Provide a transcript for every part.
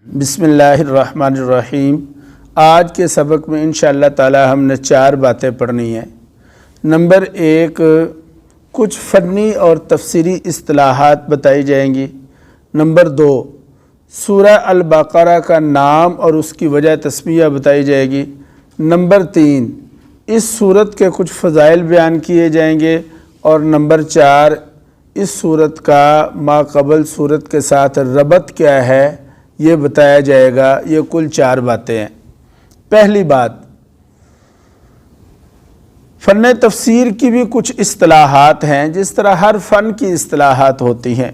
بسم اللہ الرحمن الرحیم۔ آج کے سبق میں انشاءاللہ تعالی ہم نے 4 باتیں پڑھنی ہیں۔ نمبر 1، کچھ فنی اور تفسیری اصطلاحات بتائی جائیں گی۔ نمبر 2، سورہ البقرہ کا نام اور اس کی وجہ تسمیہ بتائی جائے گی۔ نمبر 3، اس سورت کے کچھ فضائل بیان کیے جائیں گے۔ اور نمبر 4، اس سورت کا ما قبل سورت کے ساتھ ربط کیا ہے یہ بتایا جائے گا۔ یہ کل 4 باتیں ہیں۔ پہلی بات، فن تفسیر کی بھی کچھ اصطلاحات ہیں، جس طرح ہر فن کی اصطلاحات ہوتی ہیں۔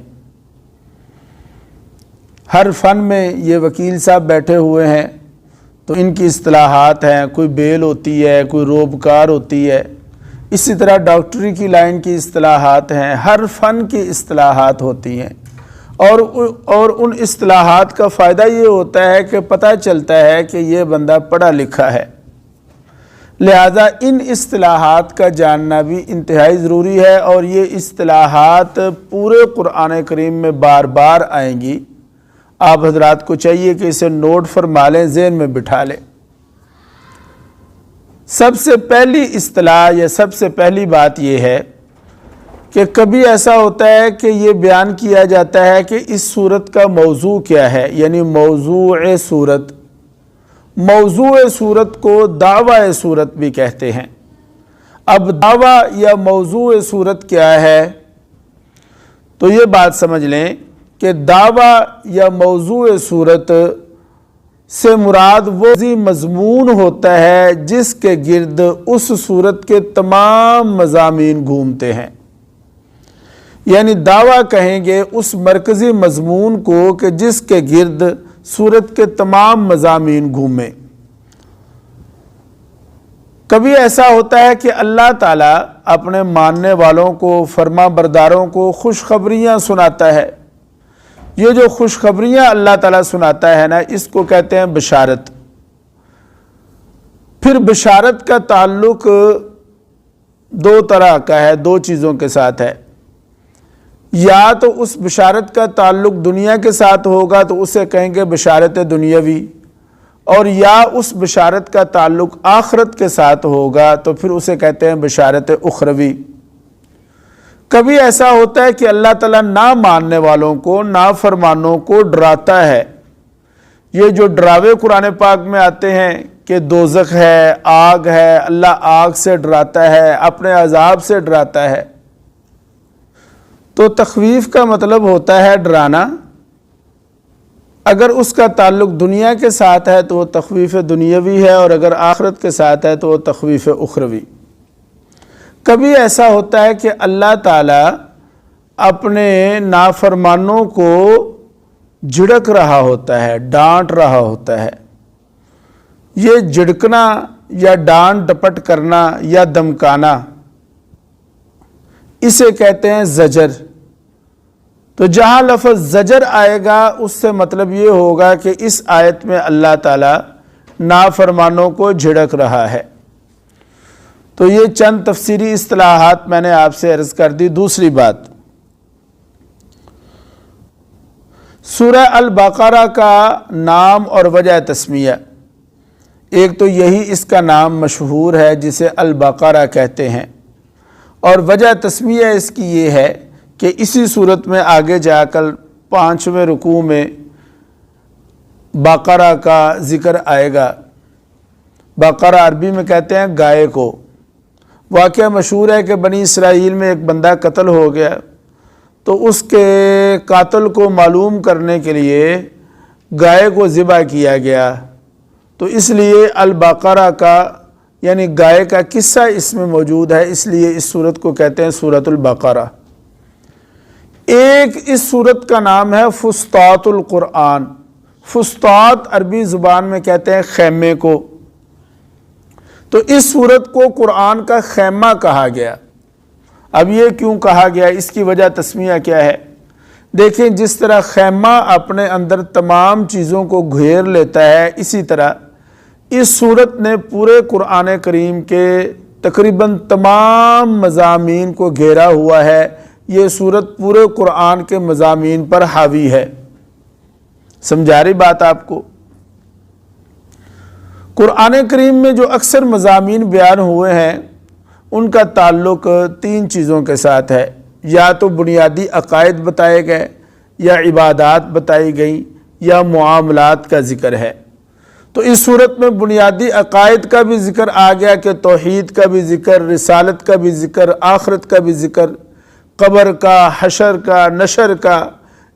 ہر فن میں یہ وکیل صاحب بیٹھے ہوئے ہیں تو ان کی اصطلاحات ہیں، کوئی بیل ہوتی ہے، کوئی روبکار ہوتی ہے۔ اسی طرح ڈاکٹری کی لائن کی اصطلاحات ہیں، ہر فن کی اصطلاحات ہوتی ہیں۔ اور ان اصطلاحات کا فائدہ یہ ہوتا ہے کہ پتہ چلتا ہے کہ یہ بندہ پڑھا لکھا ہے، لہذا ان اصطلاحات کا جاننا بھی انتہائی ضروری ہے۔ اور یہ اصطلاحات پورے قرآن کریم میں بار بار آئیں گی۔ آپ حضرات کو چاہیے کہ اسے نوٹ فرما لیں، ذہن میں بٹھا لیں۔ سب سے پہلی اصطلاح یا سب سے پہلی بات یہ ہے کہ کبھی ایسا ہوتا ہے کہ یہ بیان کیا جاتا ہے کہ اس صورت کا موضوع کیا ہے، یعنی موضوع صورت۔ موضوع صورت کو دعوی صورت بھی کہتے ہیں۔ اب دعوی یا موضوع صورت کیا ہے، تو یہ بات سمجھ لیں کہ دعوی یا موضوع صورت سے مراد وہ مضمون ہوتا ہے جس کے گرد اس صورت کے تمام مضامین گھومتے ہیں۔ یعنی دعویٰ کہیں گے اس مرکزی مضمون کو کہ جس کے گرد سورت کے تمام مضامین گھومیں۔ کبھی ایسا ہوتا ہے کہ اللہ تعالیٰ اپنے ماننے والوں کو، فرما برداروں کو خوشخبریاں سناتا ہے۔ یہ جو خوشخبریاں اللہ تعالیٰ سناتا ہے نا، اس کو کہتے ہیں بشارت۔ پھر بشارت کا تعلق 2 طرح کا ہے، 2 چیزوں کے ساتھ ہے۔ یا تو اس بشارت کا تعلق دنیا کے ساتھ ہوگا تو اسے کہیں گے بشارت دنیاوی، اور یا اس بشارت کا تعلق آخرت کے ساتھ ہوگا تو پھر اسے کہتے ہیں بشارت اخروی۔ کبھی ایسا ہوتا ہے کہ اللہ تعالیٰ نہ ماننے والوں کو، نافرمانوں کو ڈراتا ہے۔ یہ جو ڈراوے قرآن پاک میں آتے ہیں کہ دوزخ ہے، آگ ہے، اللہ آگ سے ڈراتا ہے، اپنے عذاب سے ڈراتا ہے۔ تو تخویف کا مطلب ہوتا ہے ڈرانا۔ اگر اس کا تعلق دنیا کے ساتھ ہے تو وہ تخویف دنیاوی ہے، اور اگر آخرت کے ساتھ ہے تو وہ تخویف اخروی۔ کبھی ایسا ہوتا ہے کہ اللہ تعالیٰ اپنے نافرمانوں کو جھڑک رہا ہوتا ہے، ڈانٹ رہا ہوتا ہے۔ یہ جھڑکنا یا ڈانٹ ڈپٹ کرنا یا دمکانا، اسے کہتے ہیں زجر۔ تو جہاں لفظ زجر آئے گا اس سے مطلب یہ ہوگا کہ اس آیت میں اللہ تعالیٰ نافرمانوں کو جھڑک رہا ہے۔ تو یہ چند تفسیری اصطلاحات میں نے آپ سے عرض کر دی۔ دوسری بات، سورہ البقرہ کا نام اور وجہ تسمیہ۔ ایک تو یہی اس کا نام مشہور ہے جسے البقرہ کہتے ہیں، اور وجہ تسمیہ اس کی یہ ہے کہ اسی صورت میں آگے جا کر 5ویں رکوع میں بقرہ کا ذکر آئے گا۔ بقرہ عربی میں کہتے ہیں گائے کو۔ واقعہ مشہور ہے کہ بنی اسرائیل میں ایک بندہ قتل ہو گیا، تو اس کے قاتل کو معلوم کرنے کے لیے گائے کو ذبح کیا گیا، تو اس لیے البقرہ کا یعنی گائے کا قصہ اس میں موجود ہے، اس لیے اس سورت کو کہتے ہیں سورۃ البقرہ۔ ایک اس سورت کا نام ہے فسطاط القرآن۔ فسطاط عربی زبان میں کہتے ہیں خیمے کو۔ تو اس سورت کو قرآن کا خیمہ کہا گیا۔ اب یہ کیوں کہا گیا، اس کی وجہ تسمیہ کیا ہے؟ دیکھیں، جس طرح خیمہ اپنے اندر تمام چیزوں کو گھیر لیتا ہے، اسی طرح اس سورت نے پورے قرآن کریم کے تقریباً تمام مضامین کو گھیرا ہوا ہے۔ یہ سورت پورے قرآن کے مضامین پر حاوی ہے۔ سمجھا رہی بات آپ کو؟ قرآن کریم میں جو اکثر مضامین بیان ہوئے ہیں ان کا تعلق 3 چیزوں کے ساتھ ہے، یا تو بنیادی عقائد بتائے گئے، یا عبادات بتائی گئیں، یا معاملات کا ذکر ہے۔ تو اس صورت میں بنیادی عقائد کا بھی ذکر آ گیا کہ توحید کا بھی ذکر، رسالت کا بھی ذکر، آخرت کا بھی ذکر، قبر کا، حشر کا، نشر کا،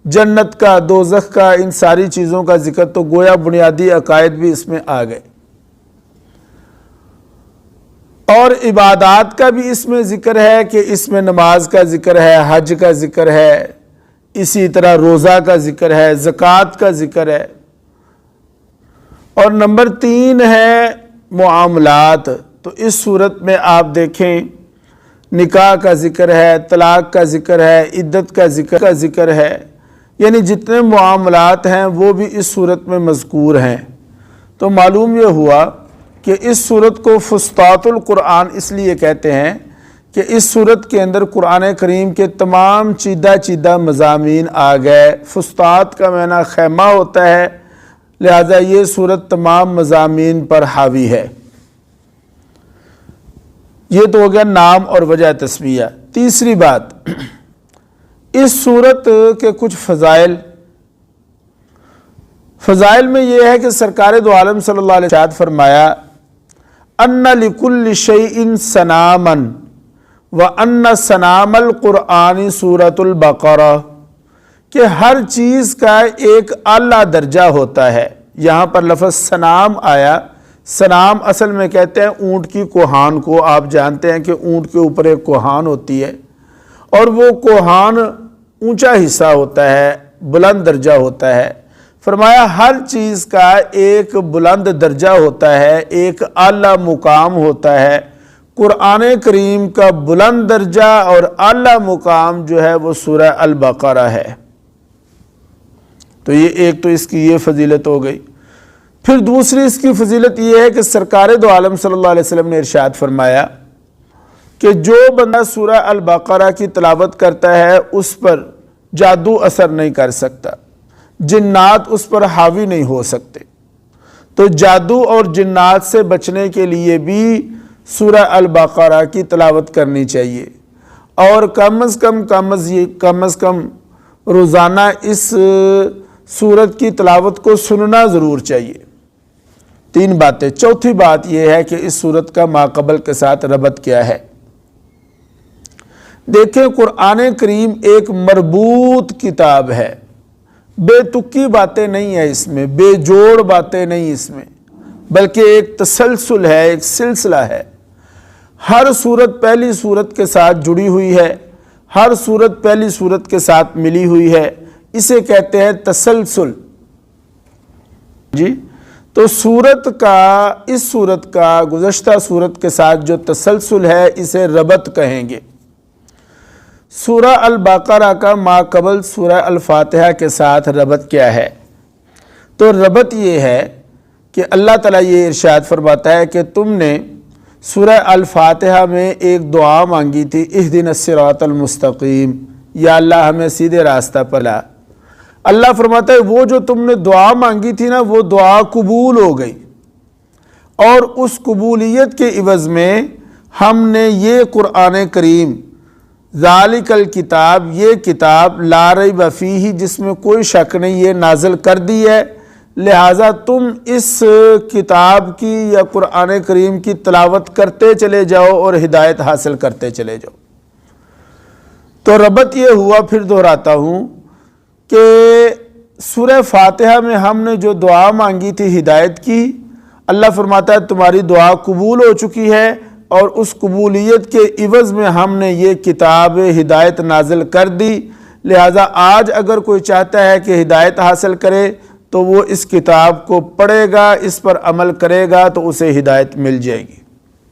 جنت کا، دوزخ کا، ان ساری چیزوں کا ذکر، تو گویا بنیادی عقائد بھی اس میں آ گئے۔ اور عبادات کا بھی اس میں ذکر ہے کہ اس میں نماز کا ذکر ہے، حج کا ذکر ہے، اسی طرح روزہ کا ذکر ہے، زکوٰۃ کا ذکر ہے۔ اور نمبر 3 ہے معاملات۔ تو اس صورت میں آپ دیکھیں نکاح کا ذکر ہے، طلاق کا ذکر ہے، عدت کا ذکر ہے، یعنی جتنے معاملات ہیں وہ بھی اس صورت میں مذکور ہیں۔ تو معلوم یہ ہوا کہ اس صورت کو فسطاط القرآن اس لیے کہتے ہیں کہ اس صورت کے اندر قرآن کریم کے تمام چیدہ مضامین آ گئے۔ فسطاط کا معنی خیمہ ہوتا ہے، لہذا یہ صورت تمام مضامین پر حاوی ہے۔ یہ تو ہو گیا نام اور وجہ تسمیہ۔ تیسری بات، اس صورت کے کچھ فضائل میں یہ ہے کہ سرکار دو عالم صلی اللہ علیہ وسلم نے فرمایا ان لکل شیء سناما وان سنام القرآن سورۃ البقرہ، کہ ہر چیز کا ایک اعلیٰ درجہ ہوتا ہے۔ یہاں پر لفظ سنام آیا، سنام اصل میں کہتے ہیں اونٹ کی کوہان کو۔ آپ جانتے ہیں کہ اونٹ کے اوپر ایک کوہان ہوتی ہے اور وہ کوہان اونچا حصہ ہوتا ہے، بلند درجہ ہوتا ہے۔ فرمایا ہر چیز کا ایک بلند درجہ ہوتا ہے، ایک اعلیٰ مقام ہوتا ہے۔ قرآن کریم کا بلند درجہ اور اعلیٰ مقام جو ہے وہ سورہ البقرہ ہے۔ تو یہ ایک تو اس کی یہ فضیلت ہو گئی۔ پھر دوسری اس کی فضیلت یہ ہے کہ سرکار دو عالم صلی اللہ علیہ وسلم نے ارشاد فرمایا کہ جو بندہ سورہ البقرہ کی تلاوت کرتا ہے اس پر جادو اثر نہیں کر سکتا، جنات اس پر حاوی نہیں ہو سکتے۔ تو جادو اور جنات سے بچنے کے لیے بھی سورہ البقرہ کی تلاوت کرنی چاہیے، اور کم از کم روزانہ اس سورت کی تلاوت کو سننا ضرور چاہیے۔ 3 باتیں۔ چوتھی بات یہ ہے کہ اس سورت کا ماقبل کے ساتھ ربط کیا ہے۔ دیکھیں قرآن کریم ایک مربوط کتاب ہے، بے تکی باتیں نہیں ہے اس میں، بے جوڑ باتیں نہیں اس میں، بلکہ ایک تسلسل ہے، ایک سلسلہ ہے۔ ہر سورت پہلی سورت کے ساتھ جڑی ہوئی ہے، ہر سورت پہلی سورت کے ساتھ ملی ہوئی ہے، اسے کہتے ہیں تسلسل۔ جی تو اس سورت کا گزشتہ سورت کے ساتھ جو تسلسل ہے اسے ربط کہیں گے۔ سورہ البقرہ کا ماقبل سورہ الفاتحہ کے ساتھ ربط کیا ہے؟ تو ربط یہ ہے کہ اللہ تعالیٰ یہ ارشاد فرماتا ہے کہ تم نے سورہ الفاتحہ میں ایک دعا مانگی تھی، اہدنا الصراط المستقیم، یا اللہ ہمیں سیدھے راستہ پر لا۔ اللہ فرماتا ہے وہ جو تم نے دعا مانگی تھی نا وہ دعا قبول ہو گئی، اور اس قبولیت کے عوض میں ہم نے یہ قرآن کریم ذالک الکتاب، یہ کتاب لا ریب فیہ، جس میں کوئی شک نہیں، یہ نازل کر دی ہے۔ لہٰذا تم اس کتاب کی یا قرآن کریم کی تلاوت کرتے چلے جاؤ اور ہدایت حاصل کرتے چلے جاؤ۔ تو ربط یہ ہوا، پھر دہراتا ہوں، کہ سورہ فاتحہ میں ہم نے جو دعا مانگی تھی ہدایت کی، اللہ فرماتا ہے تمہاری دعا قبول ہو چکی ہے، اور اس قبولیت کے عوض میں ہم نے یہ کتاب ہدایت نازل کر دی۔ لہٰذا آج اگر کوئی چاہتا ہے کہ ہدایت حاصل کرے تو وہ اس کتاب کو پڑھے گا، اس پر عمل کرے گا تو اسے ہدایت مل جائے گی۔